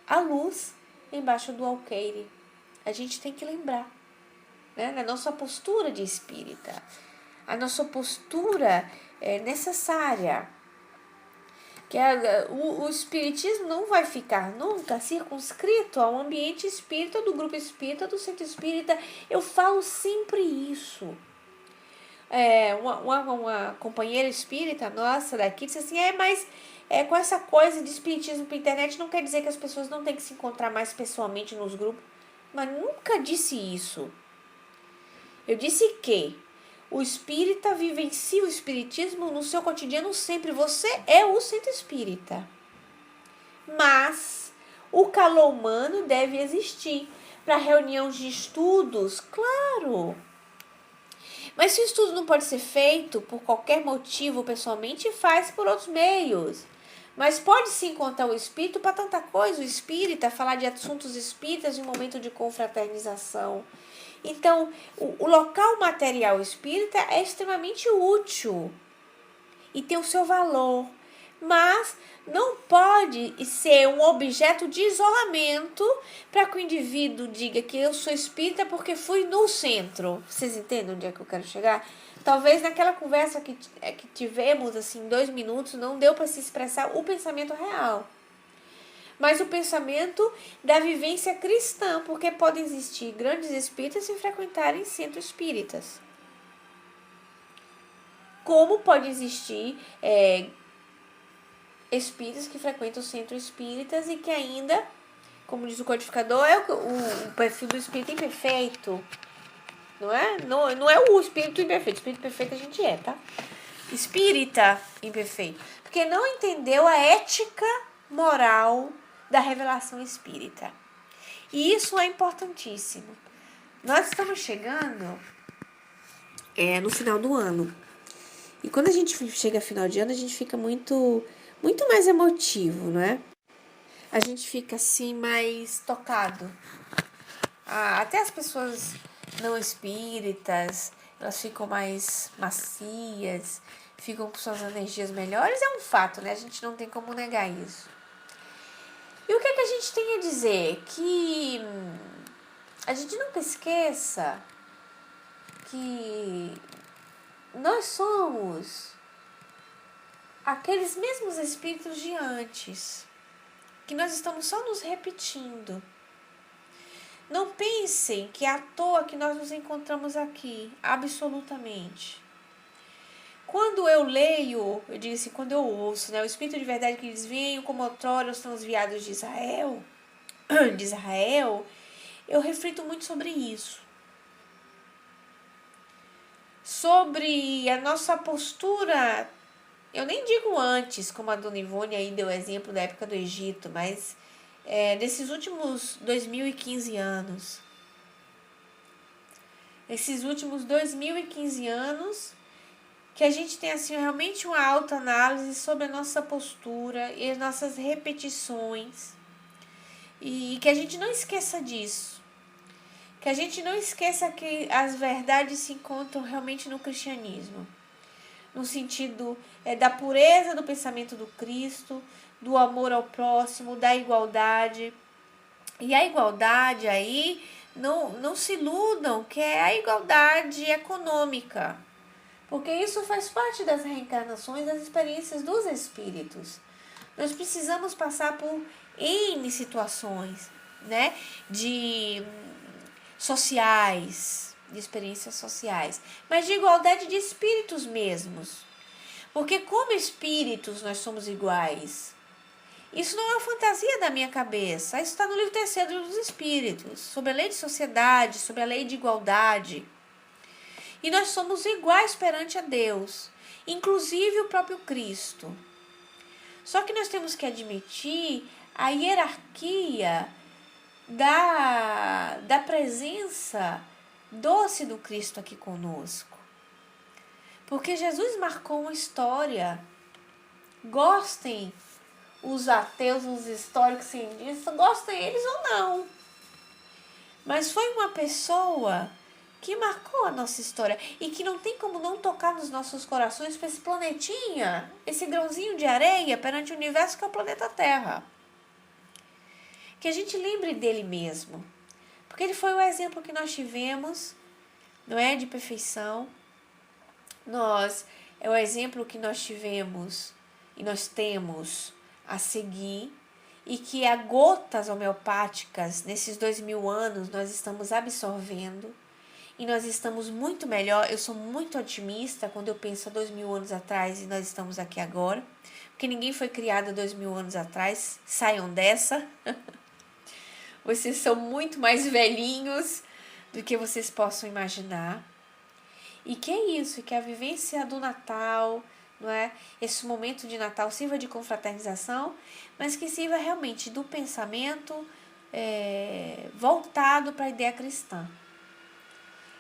a luz embaixo do alqueire. A gente tem que lembrar, né, na nossa postura de espírita. A nossa postura é necessária. Que o espiritismo não vai ficar nunca circunscrito ao ambiente espírita, do grupo espírita, do centro espírita. Eu falo sempre isso. Uma companheira espírita nossa daqui disse assim, mas com essa coisa de espiritismo pela internet não quer dizer que as pessoas não têm que se encontrar mais pessoalmente nos grupos. Mas nunca disse isso. Eu disse que o espírita vivencia o espiritismo no seu cotidiano sempre. Você é o centro espírita. Mas o calor humano deve existir para reunião de estudos, claro. Mas se o estudo não pode ser feito por qualquer motivo pessoalmente, faz por outros meios. Mas pode se encontrar o espírito para tanta coisa. O espírita, falar de assuntos espíritas em um momento de confraternização. Então, o local material espírita é extremamente útil e tem o seu valor, mas não pode ser um objeto de isolamento para que o indivíduo diga que eu sou espírita porque fui no centro. Vocês entendem onde é que eu quero chegar? Talvez naquela conversa que tivemos, assim, 2 minutos, não deu para se expressar o pensamento real. Mas o pensamento da vivência cristã, porque podem existir grandes espíritas sem frequentarem centros espíritas. como pode existir espíritas que frequentam centros espíritas e que ainda, como diz o codificador, é o perfil do espírito imperfeito. Não é? Não é o espírito imperfeito. O espírito perfeito a gente é, tá? Espírita imperfeito. Porque não entendeu a ética moral da revelação espírita. E isso é importantíssimo. Nós estamos chegando no final do ano. E quando a gente chega a final de ano, a gente fica muito mais emotivo, não é? A gente fica assim mais tocado. Até as pessoas não espíritas, elas ficam mais macias, ficam com suas energias melhores, é um fato, né? A gente não tem como negar isso. E o que a gente tem a dizer? Que a gente nunca esqueça que nós somos aqueles mesmos espíritos de antes, que nós estamos só nos repetindo. Não pensem que é à toa que nós nos encontramos aqui, absolutamente. Quando eu leio, eu digo assim, quando eu ouço, né, o Espírito de Verdade que diz, venham como outrora os transviados de Israel, eu reflito muito sobre isso. Sobre a nossa postura, eu nem digo antes, como a Dona Ivone aí deu exemplo da época do Egito, mas nesses últimos 2015 anos. Esses últimos 2015 anos, que a gente tem assim, realmente uma autoanálise sobre a nossa postura e as nossas repetições. E que a gente não esqueça disso. Que a gente não esqueça que as verdades se encontram realmente no cristianismo. No sentido da pureza do pensamento do Cristo, do amor ao próximo, da igualdade. E a igualdade aí, não se iludam, que é a igualdade econômica. Porque isso faz parte das reencarnações, das experiências dos espíritos. Nós precisamos passar por N situações, né? De sociais, de experiências sociais, mas de igualdade de espíritos mesmos. Porque como espíritos nós somos iguais. Isso não é uma fantasia da minha cabeça. Isso está no livro terceiro dos Espíritos, sobre a lei de sociedade, sobre a lei de igualdade. E nós somos iguais perante a Deus, inclusive o próprio Cristo. Só que nós temos que admitir a hierarquia da presença doce do Cristo aqui conosco. Porque Jesus marcou uma história. Gostem os ateus, os históricos cientistas, gostem eles ou não. Mas foi uma pessoa que marcou a nossa história e que não tem como não tocar nos nossos corações para esse planetinha, esse grãozinho de areia perante o universo que é o planeta Terra. Que a gente lembre dele mesmo. Porque ele foi o exemplo que nós tivemos, não é, de perfeição. É o exemplo que nós tivemos e nós temos a seguir, e que a gotas homeopáticas nesses 2000 anos nós estamos absorvendo e nós estamos muito melhor. Eu sou muito otimista quando eu penso há 2000 anos atrás e nós estamos aqui agora, porque ninguém foi criado há 2000 anos atrás. Saiam dessa. Vocês são muito mais velhinhos do que vocês possam imaginar. E que é isso, que a vivência do Natal, não é? Esse momento de Natal sirva de confraternização, mas que sirva realmente do pensamento voltado para a ideia cristã.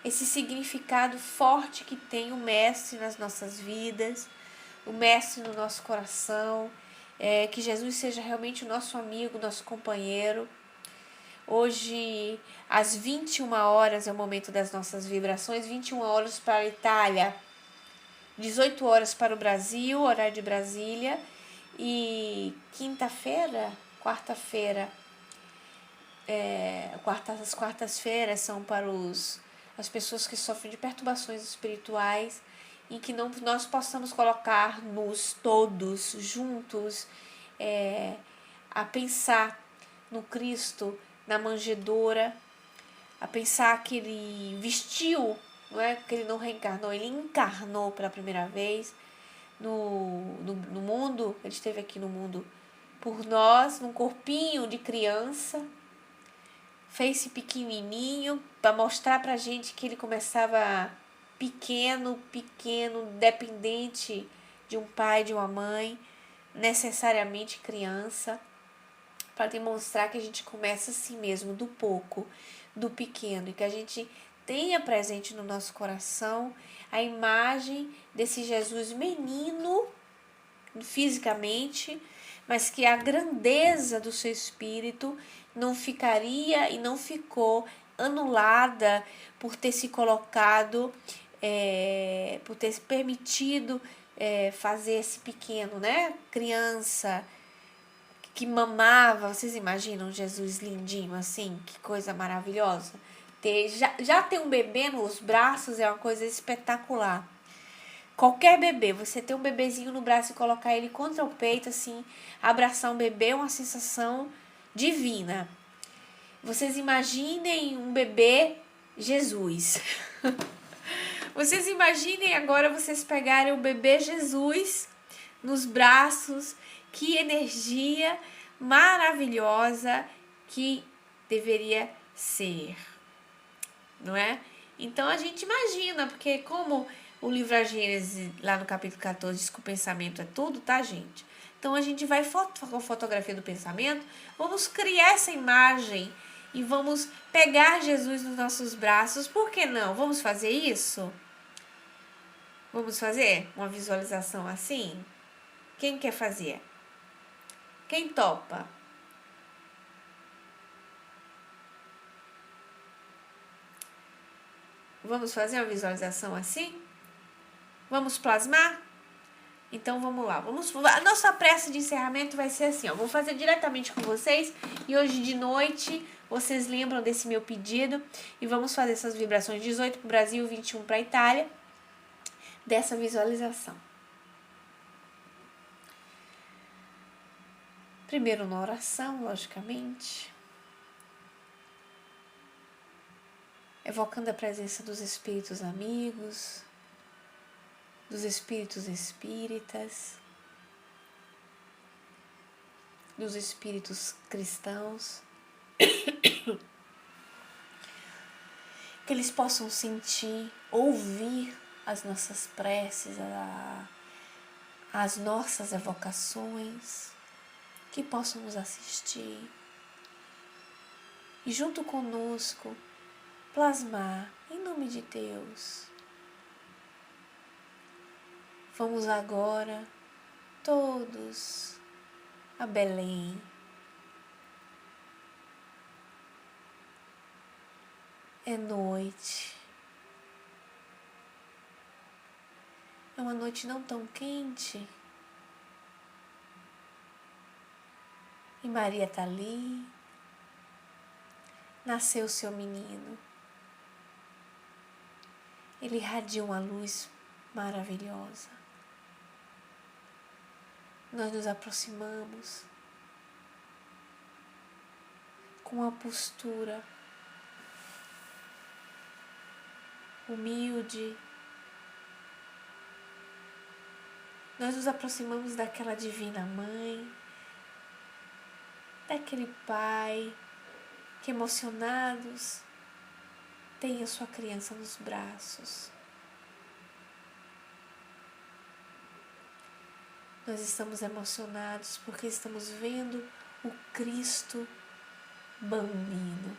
Esse significado forte que tem o Mestre nas nossas vidas, o Mestre no nosso coração, que Jesus seja realmente o nosso amigo, nosso companheiro. Hoje, às 21 horas é o momento das nossas vibrações, 21 horas para a Itália, 18 horas para o Brasil, horário de Brasília, e quarta-feira, as quartas-feiras são para as pessoas que sofrem de perturbações espirituais, em que nós possamos colocar-nos todos juntos a pensar no Cristo, na manjedoura, a pensar que ele vestiu Não é que ele não reencarnou, ele encarnou pela primeira vez no mundo. Ele esteve aqui no mundo por nós, num corpinho de criança. Fez-se pequenininho para mostrar pra gente que ele começava pequeno, dependente de um pai, de uma mãe, necessariamente criança, para demonstrar que a gente começa assim mesmo, do pouco, do pequeno, e que a gente tenha presente no nosso coração a imagem desse Jesus menino, fisicamente, mas que a grandeza do seu espírito não ficaria e não ficou anulada por ter se colocado, por ter se permitido fazer esse pequeno, né? Criança que mamava. Vocês imaginam Jesus lindinho assim? Que coisa maravilhosa. Já ter um bebê nos braços é uma coisa espetacular. Qualquer bebê, você ter um bebezinho no braço e colocar ele contra o peito, assim, abraçar um bebê é uma sensação divina. Vocês imaginem um bebê Jesus. Vocês imaginem agora vocês pegarem o bebê Jesus nos braços. Que energia maravilhosa que deveria ser, não é? Então a gente imagina, porque como o livro A Gênesis, lá no capítulo 14, diz que o pensamento é tudo, tá, gente? Então a gente vai com a fotografia do pensamento, vamos criar essa imagem e vamos pegar Jesus nos nossos braços. Por que não? Vamos fazer isso? Vamos fazer uma visualização assim? Quem quer fazer? Quem topa? Vamos fazer uma visualização assim? Vamos plasmar? Então vamos lá. A nossa prece de encerramento vai ser assim, ó. Vou fazer diretamente com vocês e hoje de noite vocês lembram desse meu pedido e vamos fazer essas vibrações 18 para o Brasil, 21 para a Itália, dessa visualização. Primeiro na oração, logicamente, evocando a presença dos espíritos amigos, dos espíritos espíritas, dos espíritos cristãos, que eles possam sentir, ouvir as nossas preces, as nossas evocações, que possam nos assistir e junto conosco plasmar em nome de Deus. Vamos agora todos a Belém. É noite. É uma noite não tão quente. E Maria está ali. Nasceu seu menino. Ele irradia uma luz maravilhosa. Nós nos aproximamos com uma postura humilde. Nós nos aproximamos daquela divina mãe, daquele pai que, emocionados, tem a sua criança nos braços. Nós estamos emocionados porque estamos vendo o Cristo bambino,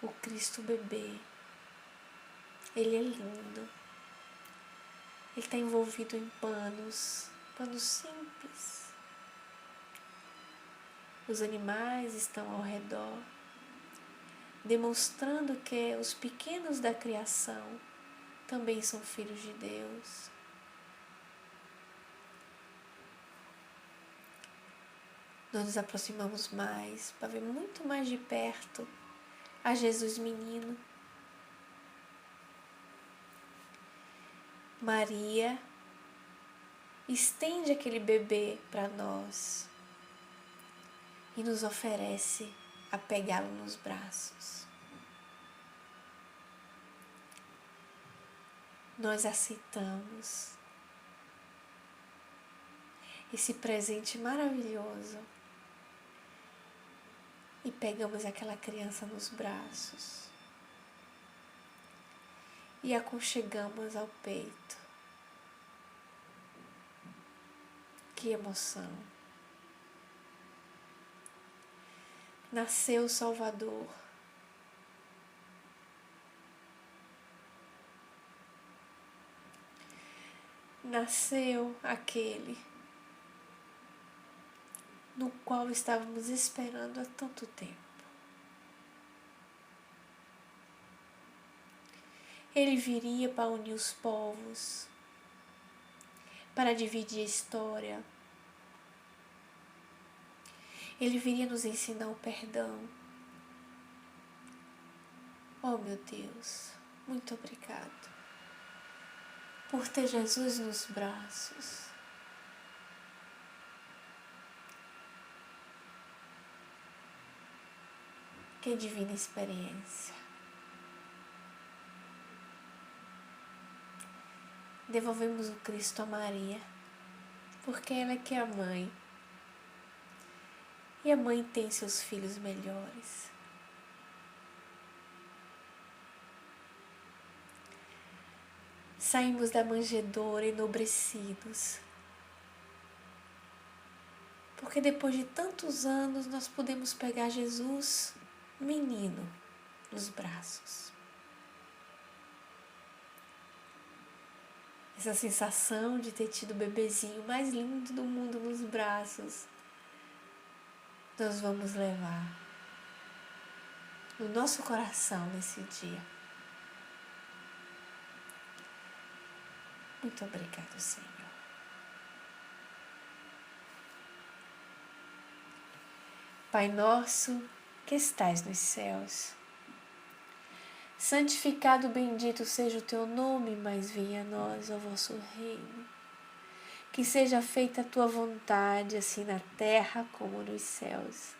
o Cristo bebê. Ele é lindo. Ele está envolvido em panos simples. Os animais estão ao redor, demonstrando que os pequenos da criação também são filhos de Deus. Nós nos aproximamos mais para ver muito mais de perto a Jesus menino. Maria estende aquele bebê para nós e nos oferece a pegá-lo nos braços. nós aceitamos esse presente maravilhoso e pegamos aquela criança nos braços e aconchegamos ao peito. Que emoção! Nasceu o Salvador. Nasceu aquele no qual estávamos esperando há tanto tempo. Ele viria para unir os povos, para dividir a história. Ele viria nos ensinar o perdão. Oh, meu Deus, muito obrigado por ter Jesus nos braços. Que divina experiência. Devolvemos o Cristo a Maria, porque ela é que é a mãe. E a mãe tem seus filhos melhores. Saímos da manjedoura enobrecidos, porque depois de tantos anos nós podemos pegar Jesus, menino, nos braços. Essa sensação de ter tido o bebezinho mais lindo do mundo nos braços, nós vamos levar no nosso coração nesse dia. Muito obrigado, Senhor. Pai nosso, que estais nos céus, santificado, bendito seja o teu nome, mas venha a nós o vosso reino. Que seja feita a tua vontade, assim na terra como nos céus.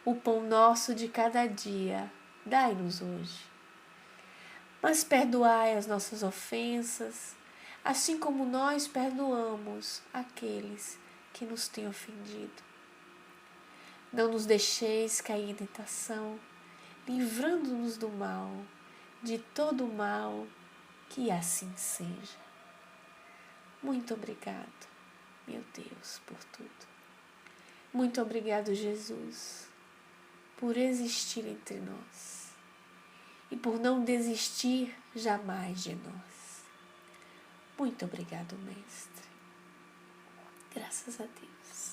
O pão nosso de cada dia, dai-nos hoje. Mas perdoai as nossas ofensas, assim como nós perdoamos aqueles que nos têm ofendido. Não nos deixeis cair em tentação, livrando-nos do mal, de todo o mal, que assim seja. Muito obrigado, meu Deus, por tudo. Muito obrigado, Jesus, por existir entre nós e por não desistir jamais de nós. Muito obrigado, Mestre. Graças a Deus.